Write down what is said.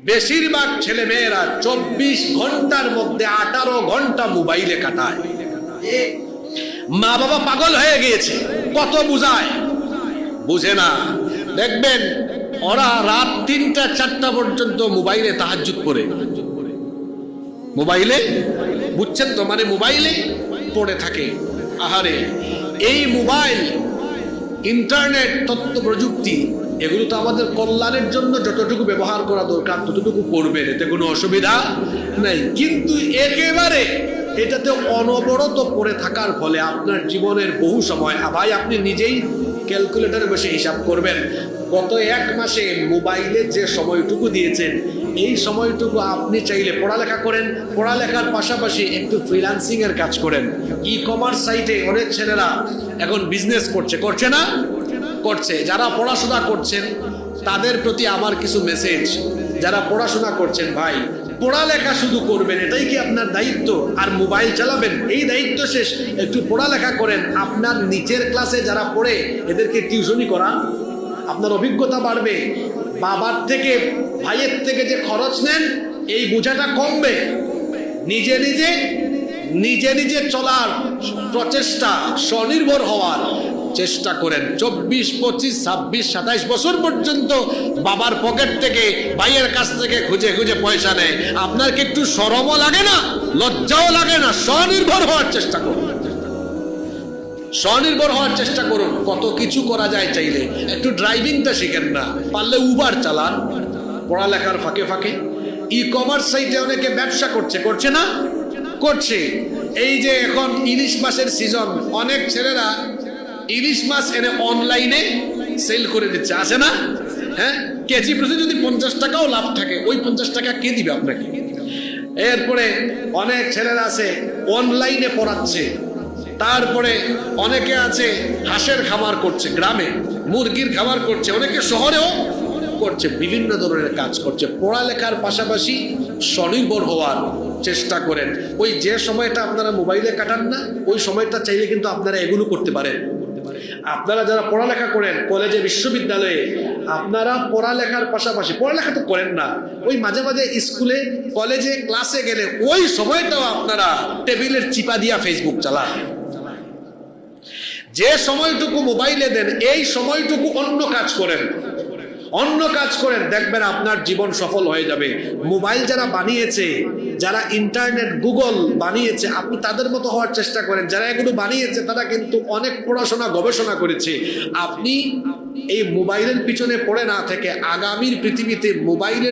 বেশিরভাগ ছেলে মেয়েরা 24 ঘন্টার মধ্যে 18 ঘন্টা মোবাইলে কাটায়। মা বাবা পাগল হয়ে গিয়েছে, কত বুঝায় বুঝে না। দেখবেন ওরা রাত 3টা 4টা পর্যন্ত মোবাইলে তাহাজ্জুদ পড়ে, মোবাইলে, বুঝছেন তো, মানে মোবাইলে পড়ে থাকে। আহারে, এই মোবাইল, ইন্টারনেট, তথ্য প্রযুক্তি, এগুলো তো আমাদের কল্যাণের জন্য যতটুকু ব্যবহার করা দরকার ততটুকু করবেন, এতে কোনো অসুবিধা নাই। কিন্তু একেবারে এটাতে অনবরত পড়ে থাকার ফলে আপনার জীবনের বহু সময়, ভাই আপনি নিজেই ক্যালকুলেটরে বসে হিসাব করবেন, গত 1 মাসে মোবাইলে যে সময়টুকু দিয়েছেন, এই সময়টুকু আপনি চাইলে পড়ালেখা করেন, পড়ালেখার পাশাপাশি একটু ফ্রিল্যান্সিং এর কাজ করেন। ই কমার্স সাইটে অনেক ছেলেরা এখন বিজনেস করছে, করছে না? করছে। যারা পড়াশোনা করছেন তাদের প্রতি আমার কিছু মেসেজ। যারা পড়াশোনা করছেন, ভাই পড়ালেখা শুধু করবেন এটাই কি আপনার দায়িত্ব? আর মোবাইল চালাবেন এই দায়িত্ব শেষ? একটু পড়ালেখা করেন, আপনার নিচের ক্লাসে যারা পড়ে এদেরকে টিউশনি করান, আপনার অভিজ্ঞতা বাড়বে। বাবার থেকে, ভাইয়ের থেকে যে খরচ নেন এই বোঝাটা কমবে। নিজে নিজে চলার প্রচেষ্টা, স্বনির্ভর হওয়ার চেষ্টা করেন। 24, 25, 26, 27 বছর পর্যন্ত বাবার পকেট থেকে, ভাইয়ের কাছ থেকে খুঁজে খুঁজে পয়সা নেয়। আপনার কি একটু শরমও লাগে না, লজ্জাও লাগে না? স্বনির্ভর হওয়ার চেষ্টা করুন, স্বনির্ভর হওয়ার চেষ্টা করুন। কত কিছু করা যায় চাইলে। একটু ড্রাইভিংটা শিখেন না, পারলে উবার চালান পড়ালেখার ফাঁকে ফাঁকে। ই কমার্স সাইটে অনেকে ব্যবসা করছে, করছে না? করছে। এই যে এখন ইলিশ মাছের সিজন, অনেক ছেলেরা ইলিশ মাছ এনে অনলাইনে সেল করে দিচ্ছে, আছে না? হ্যাঁ, কেজি প্রতি যদি 50 টাকাও লাভ থাকে, ওই 50 টাকা কে দিবে আপনাকে? এরপরে অনেক ছেলেরা আছে অনলাইনে পড়াচ্ছে। তারপরে অনেকে আছে হাঁসের খামার করছে, গ্রামে মুরগির খামার করছে, অনেকে শহরেও করছে, বিভিন্ন ধরনের কাজ করছে। পড়ালেখার পাশাপাশি স্বনির্ভর হওয়ার চেষ্টা করেন। ওই যে সময়টা আপনারা মোবাইলে কাটান না, ওই সময়টা চাইলে কিন্তু আপনারা এগুলো করতে পারেন। আপনারা যারা পড়ালেখা করেন কলেজে, বিশ্ববিদ্যালয়ে, আপনারা পড়ালেখার পাশাপাশি, পড়ালেখা তো করেন না, ওই মাঝে মাঝে স্কুলে, কলেজে, ক্লাসে গেলে ওই সময়টাও আপনারা টেবিলের চিপা দিয়া ফেসবুক চালান। যে সময়টুকু মোবাইলে দেন এই সময়টুকু অন্য কাজ করেন, অন্য কাজ করেন, দেখবেন আপনার জীবন সফল হয়ে যাবে। মোবাইল যারা বানিয়েছে, যারা ইন্টারনেট, গুগল বানিয়েছে, আপনি তাদের মতো হওয়ার চেষ্টা করেন। যারা এগুলো বানিয়েছে তারা কিন্তু অনেক পড়াশোনা, গবেষণা করেছে। আপনি এই মোবাইলের পিছনে পড়ে না থেকে আগামীর পৃথিবীতে মোবাইলের